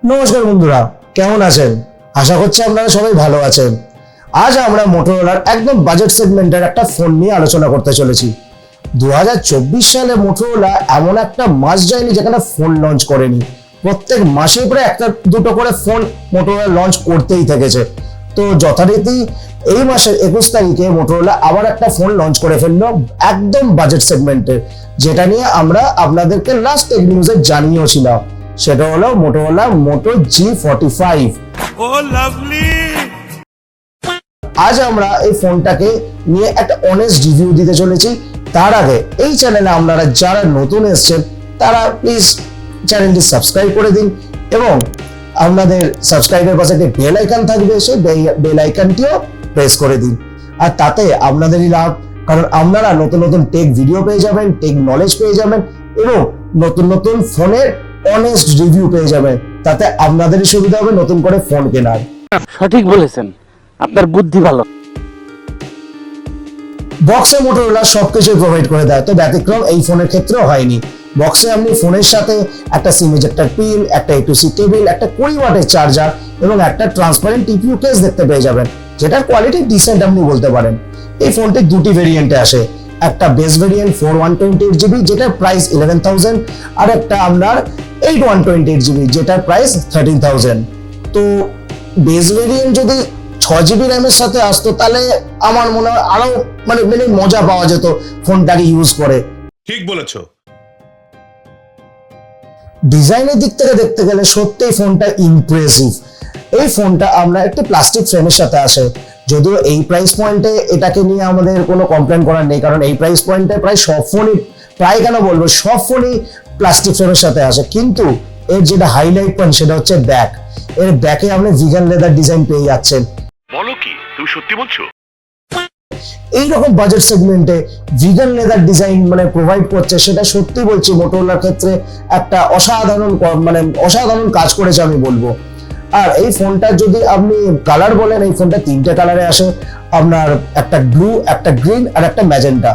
নমস্কার বন্ধুরা, কেমন আছেন? আশা করছি আপনারা সবাই ভালো আছেন। আজ আমরা মোটরোলার একদম বাজেট সেগমেন্টের একটা ফোন নিয়ে আলোচনা করতে চলেছি। 2024 সালে মোটরোলা এমন একটা মাস যায়নি যেখানে ফোন লঞ্চ করেনি। প্রত্যেক মাসে প্রায় একটা দুটো করে ফোন মোটরোলা লঞ্চ করতেই থেকেছে। তো যথারীতি এই মাসের 21 তারিখে মোটরোলা আবার একটা ফোন লঞ্চ করে ফেললো একদম বাজেট সেগমেন্টের, যেটা নিয়ে আমরা আপনাদেরকে লাস্ট টেক নিউজে জানিয়েও ছিলাম। সেটা হলো মোটোরোলা মোটো G45। ও লাভলি। আজ আমরা এই ফোনটাকে নিয়ে একটা অনেস্ট রিভিউ দিতে চলেছি। তার আগে এই চ্যানেলে আপনারা যারা নতুন এসেছেন তারা প্লিজ চ্যানেলটি সাবস্ক্রাইব করে দিন এবং আপনাদের সাবস্ক্রাইবের পাশে একটা বেল আইকন থাকবে, সেই বেল আইকনটিও প্রেস করে দিন। আর তাতে আপনাদেরই লাভ, কারণ আপনারা নতুন নতুন টেক ভিডিও পেয়ে যাবেন, টেক নলেজ পেয়ে যাবেন এবং নতুন নতুন ফোনের অনেস্ট রিভিউ পেয়ে যাবেন। তাতে আপনাদেরই সুবিধা হবে নতুন করে ফোন কেনার। সঠিক বলেছেন, আপনার বুদ্ধি ভালো। বক্সে মোটরোলা সবকিছু প্রোভাইড করে দেয়, তো ব্যতিক্রম এই ফোনের ক্ষেত্রেও হয়নি। বক্সে আপনি ফোনের সাথে একটা সিম ইজেক্টর পিন, একটা A2C কেবল, একটা 20 ওয়াটের চার্জার এবং একটা ট্রান্সপারেন্ট টিপিইউ কেস দেখতে পেয়ে যাবেন, যেটার কোয়ালিটি ডিসেন্ট আপনি বলতে পারেন। এই ফোনটি দুটি ভেরিয়েন্টে আসে, একটা বেস ভেরিয়েন্ট 4128GB যেটার প্রাইস 11,000, আর একটা আপনার 8128GB যেটার প্রাইস 13,000। তো বেস ভেরিয়েন্ট যদি 6GB র্যামের সাথে আসতো তাহলে আমার মনে হয় আরো মানে মজা পাওয়া যেত ফোনটাকে ইউজ করে। ঠিক বলেছো। ডিজাইনের দিক থেকে দেখতে গেলে সত্যি ফোনটা ইমপ্রেসিভ। এই ফোনটা আমরা একটি প্লাস্টিক ফ্রেমের সাথে আসে, যদিও এই প্রাইস পয়েন্টে এটাকে নিয়ে আমাদের কোনো কমপ্লেন করার নেই, কারণ এই প্রাইস পয়েন্টে প্রায় সব ফোনই, প্রায় কেন বলবো সব ফোনই প্লাস্টিক ফ্রেমের সাথে আসে। কিন্তু এর যেটা হাইলাইট পয়েন্ট সেটা হচ্ছে ব্যাক। এর ব্যাকে আপনি ভিগান লেদার ডিজাইন পেয়ে যাচ্ছেন। বলো কি, তুমি সত্যি বলছো? এইরকম বাজেট সেগমেন্টে ভিগান লেদার ডিজাইন প্রোভাইড করছে, সেটা সত্যি বলছি মোটরোলার ক্ষেত্রে একটা অসাধারণ কাজ করেছে আমি বলবো। আর এই ফোনটা যদি আপনি কালার বলেন, এই ফোনটা 3টে কালারে আসে, আপনার একটা ব্লু, একটা গ্রিন আর একটা ম্যাজেন্টা।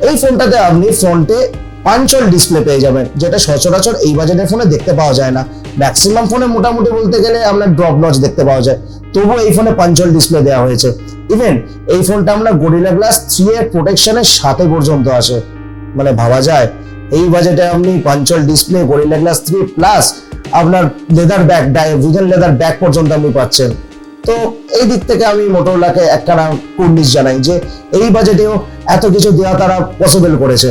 এই ফোনটাতে আপনি ফ্রন্টে পাঞ্চল ডিসপ্লে পেয়ে যাবেন, যেটা সচরাচর এই বাজেটের ফোনে দেখতে পাওয়া যায় না। ম্যাক্সিমাম ফোনে মোটামুটি বলতে গেলে আপনার ড্রপ নচ দেখতে পাওয়া যায়, তবুও এই ফোনে পাঞ্চল ডিসপ্লে দেওয়া হয়েছে। ইভেন এই ফোনটা আমরা গরিলা গ্লাস 3 এর প্রোটেকশনের সাথে পর্যন্ত আসে। ভাবা যায় এই বাজেটে আপনি punch hole display, gorilla glass 3 plus আপনার leather back, vegan leather back পর্যন্ত আপনি পাচ্ছেন। তো এই দিক থেকে আমি মোটরোলাকে একখানা কুর্নিশ জানাই যে এই বাজেটেও এত কিছু দেওয়া তারা পসিবল করেছে।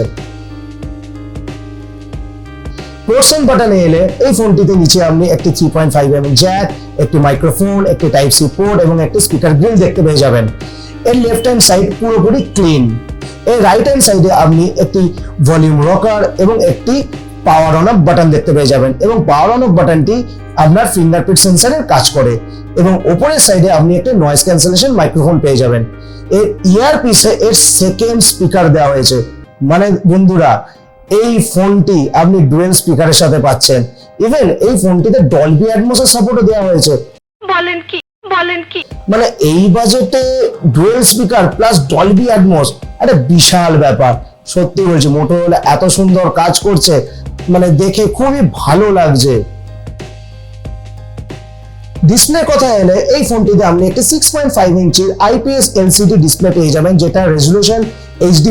পোর্টস এন্ড বাটনে এলে এই ফোনটিতে নিচে আপনি একটি 3.5mm জ্যাক, একটি মাইক্রোফোন, একটি টাইপ সি পোর্ট এবং একটি স্পিকার গ্রিল দেখতে পেয়ে যাবেন। এর লেফট হ্যান্ড সাইড পুরোপুরি ক্লিন। এর রাইট হ্যান্ড সাইডে আপনি একটি ভলিউম রকার এবং একটি পাওয়ার অন অফ বাটন দেখতে পেয়ে যাবেন, এবং পাওয়ার অন অফ বাটনটি আপনার ফিঙ্গারপ্রিন্ট সেন্সরের কাজ করে। এবং উপরের সাইডে আপনি একটা নয়েজ ক্যান্সেলেশন মাইক্রোফোন পেয়ে যাবেন। এর ইয়ারপিসে এর সেকেন্ড স্পিকার দেওয়া হয়েছে, বন্ধুরা এই ফোনটি আপনি ডুয়েল স্পিকারের সাথে পাচ্ছেন। ইভেন এই ফোনটিতে ডলবি অ্যাটমসের সাপোর্টও দেওয়া হয়েছে। বলেন কি এই বাজেটে dual speaker plus Dolby atoms একটা বিশাল ব্যাপার। সত্যি বলছি মোটরোলা এত সুন্দর কাজ করছে, দেখে খুবই ভালো লাগছে। ডিসপ্লে কথা এলে এই ফোনটিতে আপনি একটি 6.5 ইঞ্চির IPS LCD ডিসপ্লে পেয়ে যাবেন, যেটা রেজলিউশন HD+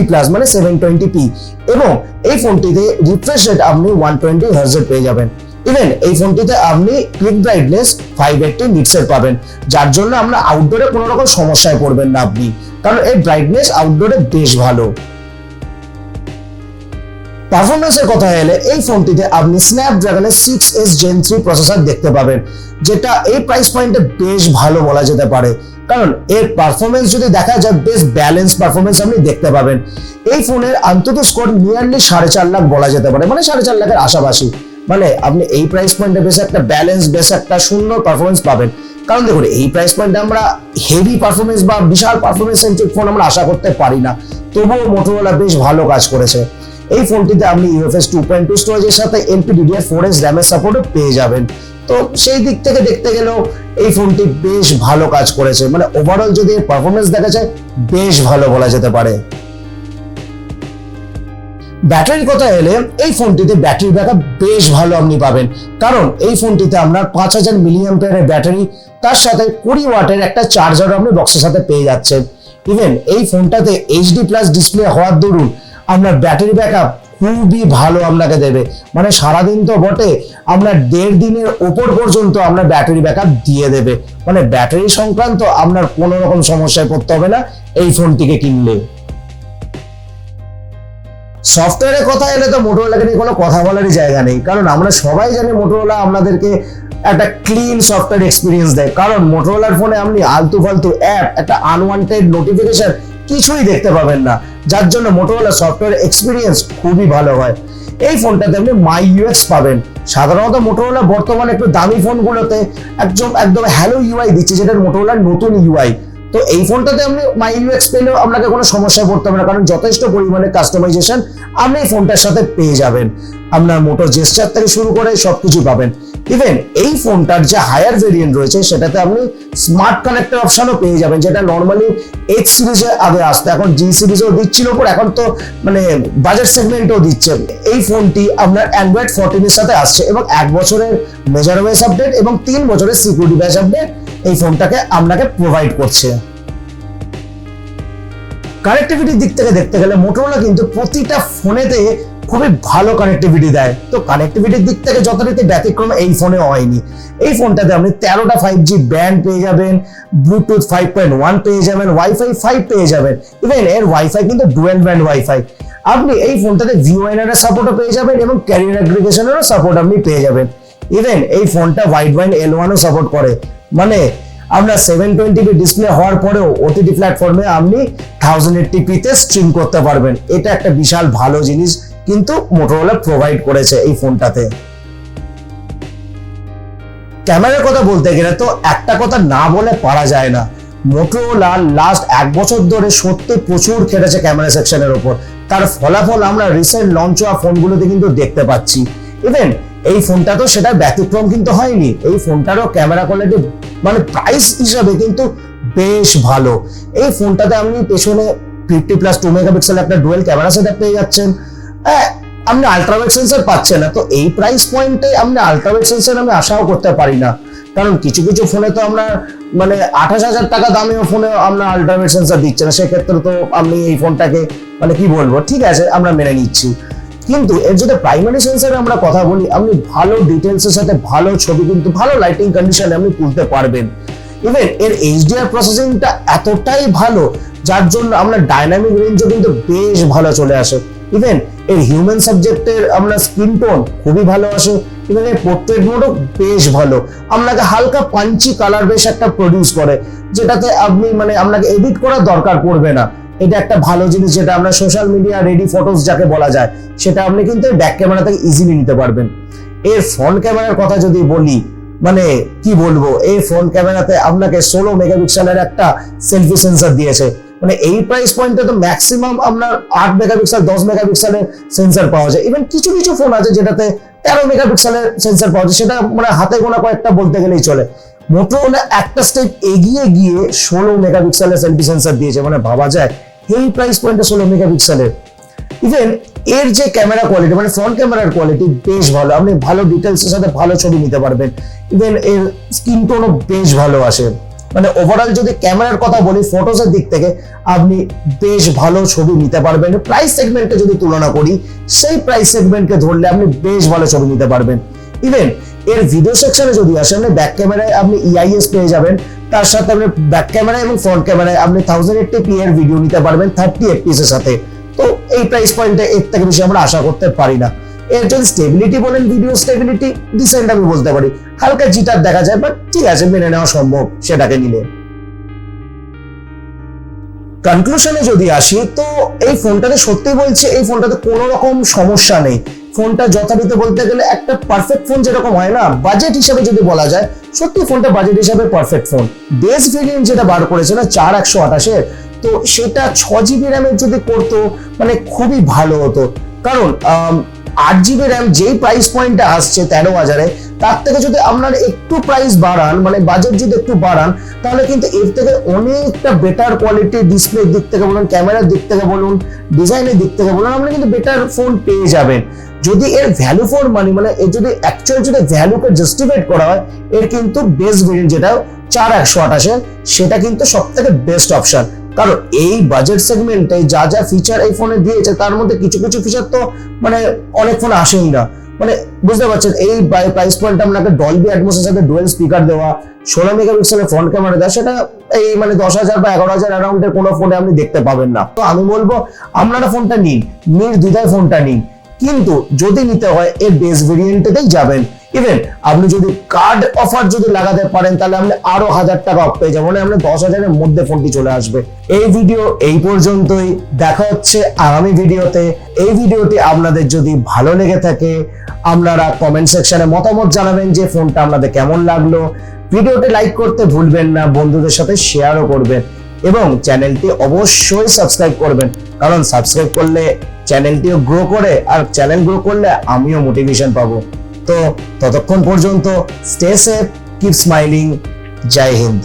720p, এবং এই ফোনটিতে রিফ্রেশ রেট আপনি 120 Hz পেয়ে যাবেন। ইভেন এই ফোনটিতে আপনি ক্লিক ব্রাইটনেস 580 নিটসের পাবেন, যার জন্য আমরা আউটডোরে কোনো রকম সমস্যায় পড়বেন না আপনি, কারণ এই ব্রাইটনেস আউটডোরে বেশ ভালো। পারফরমেন্সের কথা এলে এই ফোনটিতে আপনি স্ন্যাপড্রাগনের 6S Gen 3 প্রসেসর দেখতে পাবেন, যেটা এই প্রাইস পয়েন্টে বেশ ভালো বলা যেতে পারে, কারণ এর পারফরমেন্স যদি দেখা যায় বেশ ব্যালেন্স পারফরমেন্স আপনি দেখতে পাবেন। এই ফোনের অন্তত স্কোর নিয়ারলি 4.5 লাখ বলা যেতে পারে, 4.5 লাখের আশাপাশি। আপনি এই প্রাইস পয়েন্টে বেশ একটা ব্যালেন্স, বেশ একটা সুন্দর পারফরমেন্স পাবেন। কারণ দেখুন এই প্রাইস পয়েন্টে আমরা হেভি পারফরমেন্স বা বিশাল পারফরমেন্স সেন্ট্রিক ফোন আমরা আশা করতে পারি না, তবুও মোটরোলা বেশ ভালো কাজ করেছে। এই ফোনটিতে আপনি UFS 2.2 স্টোরেজের সাথে LPDDR4 র্যামের সাপোর্টও পেয়ে যাবেন। তো সেই দিক থেকে দেখতে গেলেও এই ফোনটি বেশ ভালো কাজ করেছে, ওভারঅল যদি পারফরমেন্স দেখা যায় বেশ ভালো বলা যেতে পারে। ব্যাটারির কথা এলে এই ফোনটিতে ব্যাটারি ব্যাকআপ বেশ ভালো আপনি পাবেন, কারণ এই ফোনটিতে আপনার 5000 মিলিঅ্যাম্পিয়ারের ব্যাটারি, তার সাথে 20 ওয়াটের একটা চার্জার আপনি বক্সের সাথে পেয়ে যাচ্ছেন। ইভেন এই ফোনটাতে HD+ ডিসপ্লে হওয়ার দরুন আপনার ব্যাটারি ব্যাকআপ খুবই ভালো আপনাকে দেবে, মানে সারাদিন তো বটে, আপনার 1.5 দিনের ওপর পর্যন্ত আপনার ব্যাটারি ব্যাকআপ দিয়ে দেবে। মানে ব্যাটারি সংক্রান্ত আপনার কোনো রকম সমস্যায় পড়তে হবে না এই ফোনটিকে কিনলে। সফটওয়্যারের কথা এলে তো মোটরোলাকে নিয়ে কোনো কথা বলারই জায়গা নেই, কারণ আমরা সবাই জানি মোটরোলা আপনাদেরকে একটা ক্লিন সফটওয়্যার এক্সপিরিয়েন্স দেয়। কারণ মোটরোলার ফোনে আপনি আলতু ফালতু অ্যাপ, একটা আনওয়ান্টেড নোটিফিকেশন কিছুই দেখতে পাবেন না, যার জন্য মোটরোলা সফটওয়্যার এক্সপিরিয়েন্স খুবই ভালো হয়। এই ফোনটাতে আপনি মাই ইউএক্স পাবেন। সাধারণত মোটরোলা বর্তমানে একটু দামি ফোনগুলোতে একদম হ্যালো ইউআই দিচ্ছে, যেটা মোটরোলার নতুন ইউআই। তো এই ফোনটাতে আপনি মাই ইউএক্স পেলেও আপনাকে কোনো সমস্যায় পড়তে হবে না, কারণ যথেষ্ট পরিমাণে কাস্টমাইজেশন আপনি এই ফোনটার সাথে পেয়ে যাবেন। আপনার মোটর জেস্টার থেকে শুরু করে সবকিছু পাবেন। ইভেন এই ফোনটার যে হায়ার ভেরিয়েন্ট রয়েছে সেটাতে আপনি স্মার্ট কানেক্টর অপশনও পেয়ে যাবেন, যেটা নর্মালি H সিরিজে আগে আসতো, এখন G সিরিজেও দিচ্ছিল, পর এখন তো মানে বাজেট সেগমেন্টও দিচ্ছে। এই ফোনটি আপনার Android 14 এর সাথে আসছে এবং 1 বছরের মেজর ওএস আপডেট এবং 3 বছরের সিকিউরিটি ব্যাচ আপডেট এই ফোনটাকে আপনাকে প্রোভাইড করছে। কানেক্টিভিটির দিক থেকে দেখতে গেলে মোটরোলা কিন্তু প্রতিটা ফোনেতে খুবই ভালো কানেক্টিভিটি দেয়। তো কানেক্টিভিটির দিক থেকে যথারীতি ব্যতিক্রম এই ফোনে হয়নি। এই ফোনটাতে আপনি 13টা 5G ব্যান্ড পেয়ে যাবেন, ব্লুটুথ 5.1 পেয়ে যাবেন, ওয়াইফাই 5 পেয়ে যাবেন। ইভেন এর ওয়াইফাই কিন্তু ডুয়াল ব্যান্ড ওয়াইফাই। আপনি এই ফোনটাতে VoNR এর সাপোর্টও পেয়ে যাবেন এবং ক্যারিয়ার অ্যাগ্রিগেশনেরও সাপোর্ট আপনি পেয়ে যাবেন। ইভেন এই ফোনটা ওয়াইড ব্যান্ড L1ও সাপোর্ট করে, মানে আপনার 720p ডিসপ্লে হওয়ার পরেও OTT প্ল্যাটফর্মে আপনি 1080p তে স্ট্রিম করতে পারবেন। এটা একটা বিশাল ভালো জিনিস কিন্তু মোটরোলা প্রোভাইড করেছে এই ফোনটাতে। ক্যামেরার কথা বলতে গেলে তো একটা কথা না বলে পারা যায় না, মোটরোলা লাস্ট 1 বছর ধরে সত্যি প্রচুর খেটেছে ক্যামেরা সেকশনের উপর। তার ফলাফল আমরা রিসেন্ট লঞ্চ হওয়া ফোনগুলোতে কিন্তু দেখতে পাচ্ছি। ইভেন এই ফোনটা তো সেটা ব্যতিক্রম কিন্তু হয়নি, এই ফোনটারও ক্যামেরা কোয়ালিটি মানে প্রাইস হিসাবে কিন্তু বেশ ভালো। এই ফোনটাতে আপনি পেছনে 50+2 মেগাপিক্সেল একটা ডুয়াল ক্যামেরা সেটআপ পেয়ে যাচ্ছেন। আপনি আল্ট্রাওয়াইড সেন্সর পাচ্ছেন না, তো এই প্রাইস পয়েন্টে আপনি আল্ট্রাওয়াইড সেন্সর আমি আশাও করতে পারি না, কারণ কিছু কিছু ফোনে তো আমরা মানে 28,000 টাকা দামেও ফোনে আমরা আল্ট্রাওয়াইড সেন্সর দিচ্ছে না। সেক্ষেত্রে তো আপনি এই ফোনটাকে মানে কি বলবো, ঠিক আছে আমরা মেনে নিচ্ছি। কিন্তু এর যদি প্রাইমারি সেন্সরে আমরা কথা বলি, আপনি ভালো ডিটেলসের সাথে ভালো ছবি কিন্তু ভালো লাইটিং কন্ডিশনে আপনি তুলতে পারবেন। ইভেন এর HDR প্রসেসিংটা এতটাই ভালো, যার জন্য আমরা ডাইনামিক রেঞ্জও কিন্তু বেশ ভালো চলে আসে। ইভেন এর হিউম্যান সাবজেক্টের আপনার স্কিন টোন খুবই ভালো আসে। ইভেন এর পোর্ট্রেট মোডও বেশ ভালো, আপনাকে হালকা পাঞ্চি কালার বেশ একটা প্রডিউস করে, যেটাতে আপনি মানে আপনাকে এডিট করার দরকার পড়বে না। এটা একটা ভালো জিনিস, যেটা আমরা সোশ্যাল মিডিয়া রেডি ফটোস যাকে বলা যায়, সেটা আপনি কিন্তু ব্যাক ক্যামেরা থেকে ইজিলি নিতে পারবেন। এর ফ্রন্ট ক্যামেরার কথা যদি বলি, মানে কি বলবো, এই ফ্রন্ট ক্যামেরাতে আপনাকে 16 মেগাপিক্সেলের একটা সেলফি সেন্সর দিয়েছে। মানে এই প্রাইস পয়েন্টে তো ম্যাক্সিমাম আপনার 8 মেগাপিক্সেল 10 মেগাপিক্সেলের সেন্সর পাওয়া যায়। ইভেন কিছু কিছু ফোন আছে যেটাতে 13 মেগাপিক্সেলের সেন্সর পাওয়া যায়, সেটা মানে হাতে গোনা কয়েকটা বলতে গেলেই চলে। মোটরোলা একটা স্টেপ এগিয়ে গিয়ে 16 মেগাপিক্সেলের সেলফি সেন্সর দিয়েছে, মানে ভাবা যায় এই প্রাইস পয়েন্টে 16 মেগাপিক্সেলের। ইভেন এর যে ক্যামেরা কোয়ালিটি মানে ফ্রন্ট ক্যামেরার কোয়ালিটি বেশ ভালো, আপনি ভালো ডিটেলসের সাথে ভালো ছবি নিতে পারবেন। ইভেন এর স্ক্রিন টোনও বেশ ভালো আসে। মানে ওভারঅল যদি ক্যামেরার কথা বলি, ফটোসের দিক থেকে আপনি বেশ ভালো ছবি নিতে পারবেন। প্রাইস সেগমেন্টে যদি তুলনা করি, সেই প্রাইস সেগমেন্টকে ধরলে আপনি বেশ ভালো ছবি নিতে পারবেন। ইভেন এর ভিডিও সেকশনে যদি আসে, আপনি ব্যাক ক্যামেরায় আপনি EIS পেয়ে যাবেন, তার সাথে আপনি ব্যাক ক্যামেরা এবং ফ্রন্ট ক্যামেরায় আপনি 1080p এর ভিডিও নিতে পারবেন 30 fps এর সাথে। তো এই প্রাইস পয়েন্টে এর থেকে বেশি আমরা আশা করতে পারি না। এর যদি স্টেবিলিটি বলেন, ভিডিও স্টেবিলিটি ডিসেন্ট আমি বলতে পারি, হালকা জিটার দেখা যায়, বাট ঠিক আছে মেনে নেওয়া সম্ভব সেটাকে নিলে। কনক্লুশনে যদি আসি, তো এই ফোনটাতে সত্যি বলছে এই ফোনটাতে কোনো রকম সমস্যা নেই। ফোনটা যথারীতি বলতে গেলে একটা পারফেক্ট ফোন যেরকম হয় না, বাজেট হিসেবে যদি বলা যায়, সত্যি ফোনটা বাজেট হিসেবে পারফেক্ট ফোন। বেস ভেরিয়েন্ট যেটা বার করেছে না 4128-এর, তো সেটা 6GB র্যামের যদি করতো মানে খুবই ভালো হতো। কারণ 8GB র্যাম যেই প্রাইস পয়েন্টে আসছে 13,000-এ, তার থেকে যদি আপনারা একটু প্রাইস বাড়ান, মানে বাজেট যদি একটু বাড়ান, তাহলে কিন্তু এর থেকে অনেকটা বেটার কোয়ালিটি, ডিসপ্লের দিক থেকে বলুন, ক্যামেরার দিক থেকে বলুন, ডিজাইনের দিক থেকে বলুন, আপনি কিন্তু বেটার ফোন পেয়ে যাবেন। যদি এর ভ্যালু ফর মানি, মানে এর যদি অ্যাকচুয়াল যদি ভ্যালুকে জাস্টিফাইড করা হয়, এর কিন্তু বেস্ট ভেরিয়েন্ট যেটা 4128 সেটা কিন্তু সব থেকে বেস্ট অপশন। কারণ এই বাজেট সেগমেন্টে যা যা ফিচার এই ফোনে দিয়েছে, তার মধ্যে কিছু কিছু ফিচার তো মানে অনেক ফোনে আসেই না। মানে বুঝতে পারছেন, এই প্রাইস পয়েন্ট আপনাকে ডলবি অ্যাটমসের সাথে ডুয়েল স্পিকার দেওয়া, 16 মেগাপিক্সেলের ফ্রন্ট ক্যামেরা দেওয়া, সেটা এই মানে 10,000 বা 11,000 অ্যারাউন্ডের কোনো ফোনে আপনি দেখতে পাবেন না। তো আমি বলবো আপনারা ফোনটা নিন, নির্দ্বিধায় ফোনটা নিন, কিন্তু যদি নিতে হয় এর বেস ভেরিয়েন্টেতেই যাবেন। ইভেন আপনি যদি কার্ড অফার যদি লাগাতে পারেন, তাহলে আপনি আরো 1000 টাকা অফ পেয়ে যাবেন, মানে আপনার 10,000-এর মধ্যে ফোনটি চলে আসবে। এই ভিডিও এই পর্যন্তই, দেখা হচ্ছে আগামী ভিডিওতে। এই ভিডিওটি আপনাদের যদি ভালো লেগে থাকে, আপনারা কমেন্ট সেকশনে মতামত জানাবেন যে ফোনটা আপনাদের কেমন লাগলো। ভিডিওটি লাইক করতে ভুলবেন না, বন্ধুদের সাথে শেয়ারও করবেন এবং চ্যানেলটি অবশ্যই সাবস্ক্রাইব করবেন, কারণ সাবস্ক্রাইব করলে চ্যানেলটিও গ্রো করে, আর চ্যানেল গ্রো করলে আমিও মোটিভেশন পাবো। তো ততক্ষণ পর্যন্ত স্টে সেফ, কিপ স্মাইলিং, জয় হিন্দ।